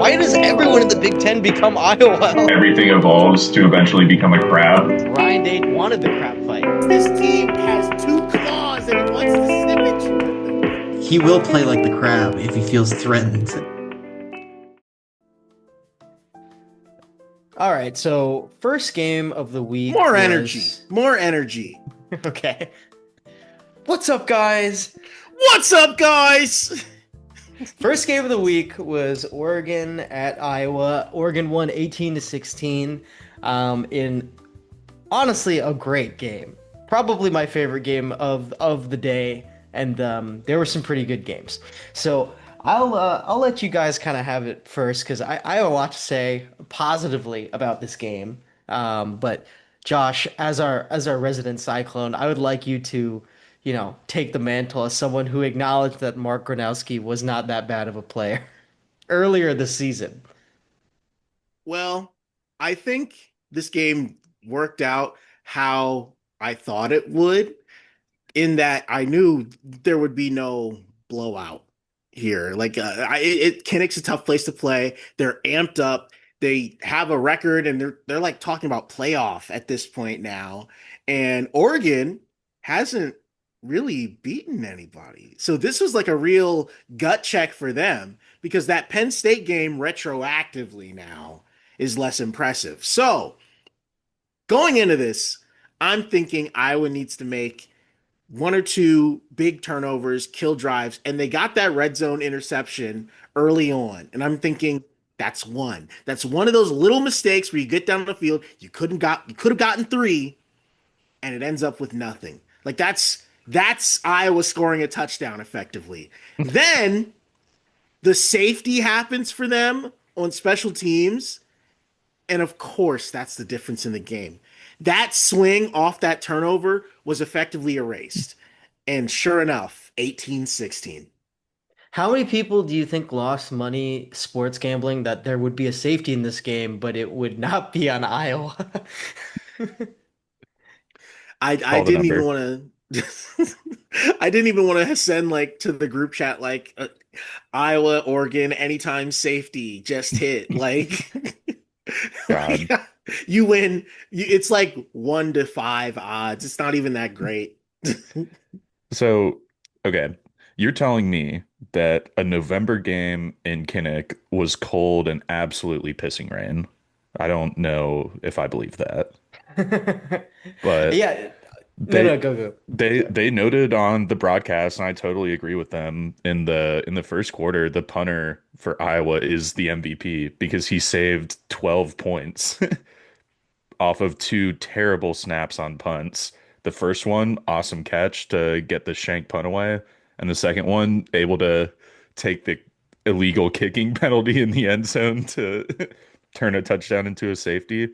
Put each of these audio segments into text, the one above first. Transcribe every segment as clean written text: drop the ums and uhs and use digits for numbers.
Why does everyone in the Big Ten become Iowa? Everything evolves to eventually become a crab. Ryan Day wanted the crap fight. This team has two claws and he wants to snip at you with them. He will play like the crab if he feels threatened. All right, so first game of the week. More energy. More energy. Okay. What's up, guys? What's up, guys? First game of the week was Oregon at Iowa. Oregon won 18-16 in honestly a great game. Probably my favorite game of the day, and there were some pretty good games. So I'll let you guys kind of have it first because I have a lot to say positively about this game. But Josh, as our resident Cyclone, I would like you to take the mantle as someone who acknowledged that Mark Gronowski was not that bad of a player earlier this season. Well, I think this game worked out how I thought it would, in that I knew there would be no blowout here. Like, Kinnick's a tough place to play. They're amped up. They have a record, and they're like talking about playoff at this point now. And Oregon hasn't really beaten anybody. So this was like a real gut check for them because that Penn State game retroactively now is less impressive. So going into this, I'm thinking Iowa needs to make one or two big turnovers, kill drives, and they got that red zone interception early on. And I'm thinking that's one. That's one of those little mistakes where you get down the field, you could have gotten three, and it ends up with nothing. Like that's Iowa scoring a touchdown effectively. Then the safety happens for them on special teams. And of course, that's the difference in the game. That swing off that turnover was effectively erased. And sure enough, 18-16. How many people do you think lost money sports gambling that there would be a safety in this game, but it would not be on Iowa? I Call the didn't even number. want to I didn't even want to send like to the group chat like Iowa, Oregon, anytime safety just hit like God. you win. It's like 1 to 5 odds. It's not even that great. So, okay, you're telling me that a November game in Kinnick was cold and absolutely pissing rain. I don't know if I believe that, but Yeah. No, they no, go. they noted on the broadcast, and I totally agree with them. In the first quarter, the punter for Iowa is the MVP because he saved 12 points off of two terrible snaps on punts. The first one, awesome catch to get the shank punt away, and the second one, able to take the illegal kicking penalty in the end zone to turn a touchdown into a safety.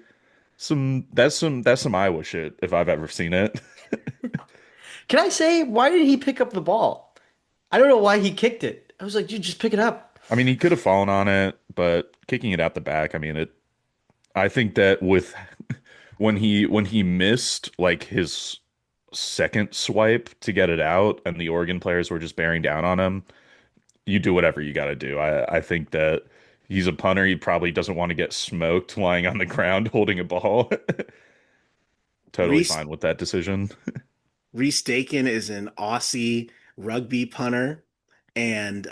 Some Iowa shit if I've ever seen it. Can I say, why did he pick up the ball? I don't know why he kicked it. I was like, dude, just pick it up. I mean, he could have fallen on it, but kicking it out the back, I mean, it I think that with when he missed like his second swipe to get it out and the Oregon players were just bearing down on him, you do whatever you got to do. I think that he's a punter. He probably doesn't want to get smoked lying on the ground holding a ball. Totally Reese fine with that decision. Reese Dakin is an Aussie rugby punter, and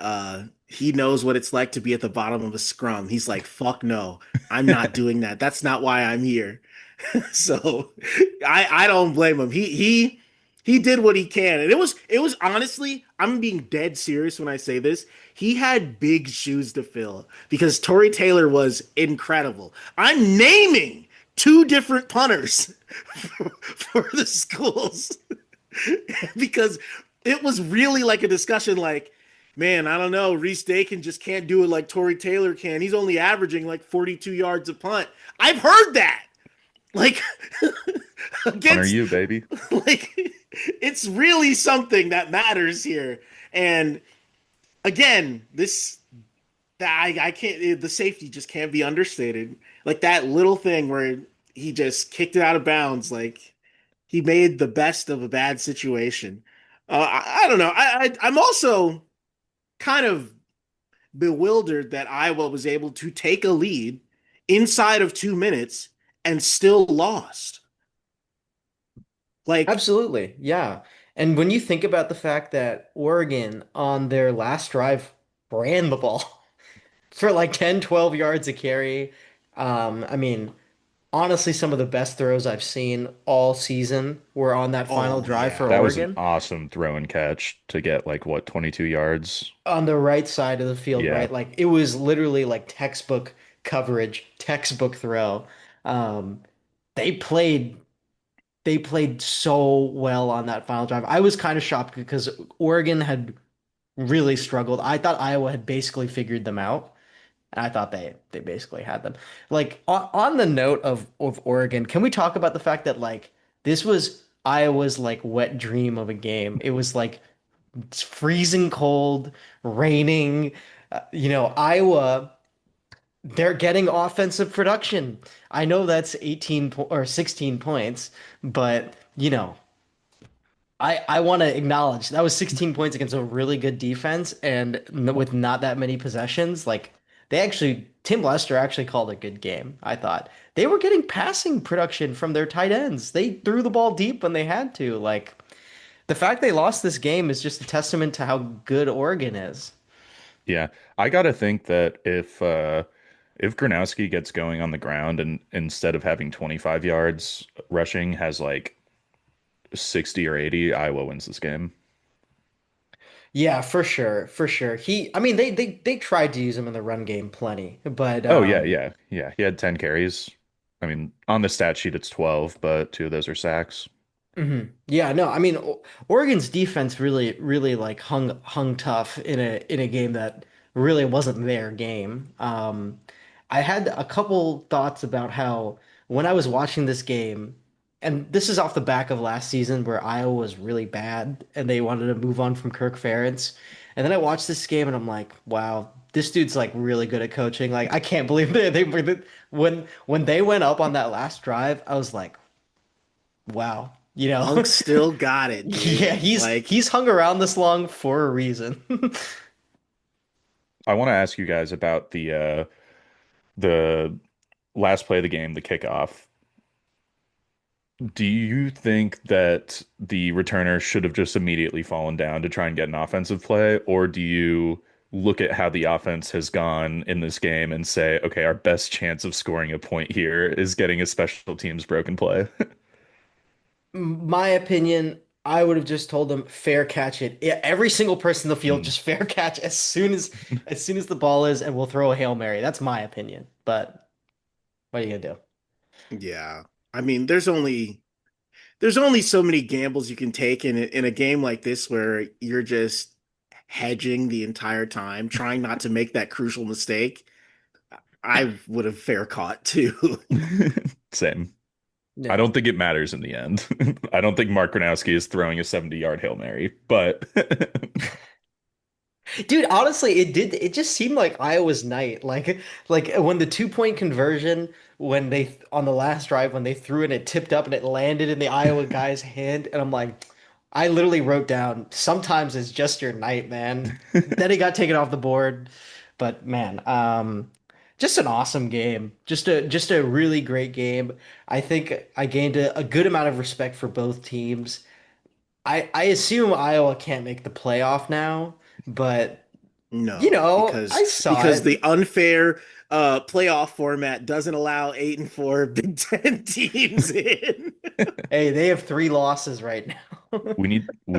he knows what it's like to be at the bottom of a scrum. He's like, "Fuck no, I'm not doing that. That's not why I'm here." So I don't blame him. He did what he can, and it was honestly, I'm being dead serious when I say this. He had big shoes to fill because Tory Taylor was incredible. I'm naming two different punters for the schools because it was really like a discussion like, man, I don't know, Reese Dakin just can't do it like Tory Taylor can. He's only averaging like 42 yards a punt. I've heard that. Like Punter against you, baby. like it's really something that matters here. And again, this that I can't, the safety just can't be understated. Like that little thing where he just kicked it out of bounds, like he made the best of a bad situation. I don't know. I'm also kind of bewildered that Iowa was able to take a lead inside of 2 minutes and still lost. Like, Absolutely. Yeah. And when you think about the fact that Oregon on their last drive ran the ball for like 10, 12 yards a carry, I mean, honestly, some of the best throws I've seen all season were on that final oh drive for yeah. That was an Oregon awesome throw and catch to get like what, 22 yards? on the right side of the field, Yeah. right? Like it was literally like textbook coverage, textbook throw. Um, they played they played so well on that final drive. I was kind of shocked because Oregon had really struggled. I thought Iowa had basically figured them out. And I thought they basically had them. Like on the note of Oregon, can we talk about the fact that like this was Iowa's like wet dream of a game? It was like it's freezing cold, raining. Iowa, they're getting offensive production. I know that's 18 or 16 points, but I want to acknowledge that was 16 points against a really good defense and with not that many possessions. Like Tim Lester actually called a good game, I thought. They were getting passing production from their tight ends. They threw the ball deep when they had to. Like the fact they lost this game is just a testament to how good Oregon is. Yeah. I gotta think that if Gronowski gets going on the ground and instead of having 25 yards rushing has like 60 or 80, Iowa wins this game. Yeah, for sure, for sure. I mean, they tried to use him in the run game plenty, but Oh yeah, yeah, yeah. He had 10 carries. I mean, on the stat sheet it's 12, but two of those are sacks. Yeah, no, I mean, Oregon's defense really like hung tough in a game that really wasn't their game. I had a couple thoughts about how when I was watching this game, and this is off the back of last season where Iowa was really bad and they wanted to move on from Kirk Ferentz, and then I watched this game and I'm like, wow, this dude's like really good at coaching. Like I can't believe they when they went up on that last drive, I was like, wow, Punk still got it, dude. Yeah, Like, he's hung around this long for a reason. I want to ask you guys about the last play of the game, the kickoff. Do you think that the returner should have just immediately fallen down to try and get an offensive play, or do you look at how the offense has gone in this game and say, okay, our best chance of scoring a point here is getting a special teams broken play? My opinion, I would have just told them fair catch it. Yeah, every single person in the field Hmm. just fair catch as soon as the ball is, and we'll throw a Hail Mary. That's my opinion. But what are you gonna do? yeah. I mean, there's only so many gambles you can take in a game like this where you're just hedging the entire time, trying not to make that crucial mistake. I would have fair caught too. Same. I Yeah. don't think it matters in the end. I don't think Mark Gronowski is throwing a 70-yard Hail Mary, but Dude, honestly, it just seemed like Iowa's night. Like when the 2-point conversion when they on the last drive when they threw it, it tipped up and it landed in the Iowa guy's hand, and I'm like, I literally wrote down, sometimes it's just your night, man. Then it got taken off the board. But man, just an awesome game. Just a really great game. I think I gained a good amount of respect for both teams. I assume Iowa can't make the playoff now, but No, I because saw because it. the unfair playoff format doesn't allow 8 and 4 Big Ten teams in. Hey, they have 3 losses right now. we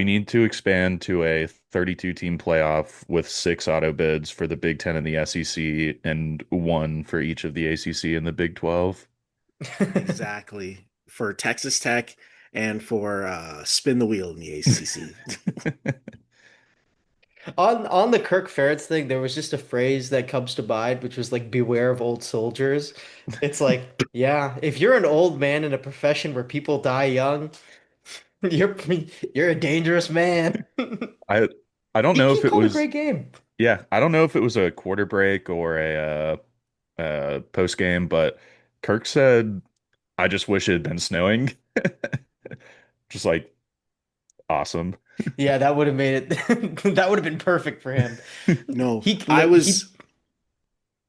need to expand to a 32 team playoff with 6 auto bids for the Big Ten and the SEC and one for each of the ACC and the Big 12. Exactly. For Texas Tech and for spin the wheel in the ACC. On the Kirk Ferentz thing, there was just a phrase that comes to mind, which was like "beware of old soldiers." It's like, yeah, if you're an old man in a profession where people die young, you're you're a dangerous man. I I don't know He if it called a was great game. yeah, I don't know if it was a quarter break or a post game, but Kirk said, "I just wish it had been snowing." Just like awesome. Yeah, that would have made it. That would have been perfect for him. No, He I he. was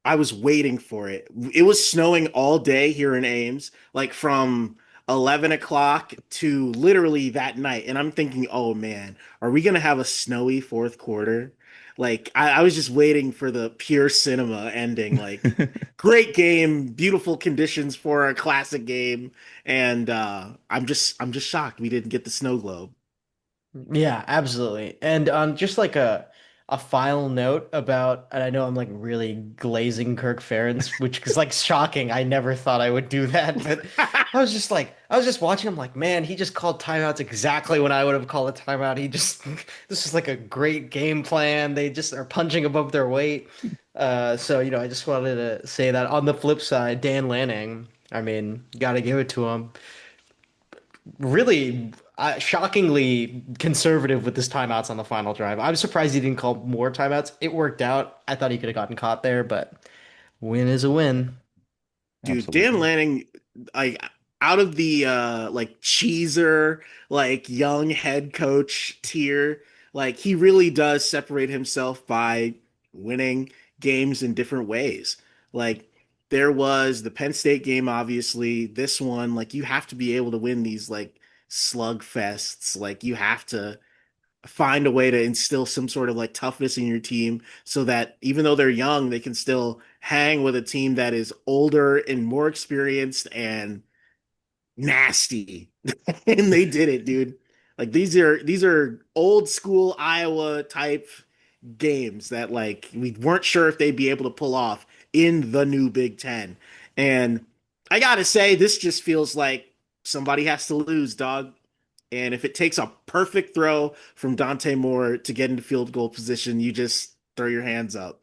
I was waiting for it. It was snowing all day here in Ames, like from 11 o'clock to literally that night. And I'm thinking, oh man, are we gonna have a snowy fourth quarter? Like I was just waiting for the pure cinema ending. Like great game, beautiful conditions for a classic game, and I'm just shocked we didn't get the snow globe. Yeah, absolutely. And just like a final note about, and I know I'm like really glazing Kirk Ferentz, which is like shocking. I never thought I would do that, but I was just watching. I'm like, man, he just called timeouts exactly when I would have called a timeout. He just, this is like a great game plan. They just are punching above their weight. So I just wanted to say that. On the flip side, Dan Lanning, I mean, got to give it to him, really shockingly conservative with his timeouts on the final drive. I'm surprised he didn't call more timeouts. It worked out. I thought he could have gotten caught there, but win is a win. Dude, Dan Absolutely. Lanning, like out of the like cheeser, like young head coach tier, like he really does separate himself by winning games in different ways. Like there was the Penn State game, obviously. This one, like you have to be able to win these like slug fests. Like you have to find a way to instill some sort of like toughness in your team so that even though they're young, they can still hang with a team that is older and more experienced and nasty. And they did it, dude. Like these are old school Iowa type games that like we weren't sure if they'd be able to pull off in the new Big Ten. And I gotta say, this just feels like somebody has to lose, dog. And if it takes a perfect throw from Dante Moore to get into field goal position, you just throw your hands up.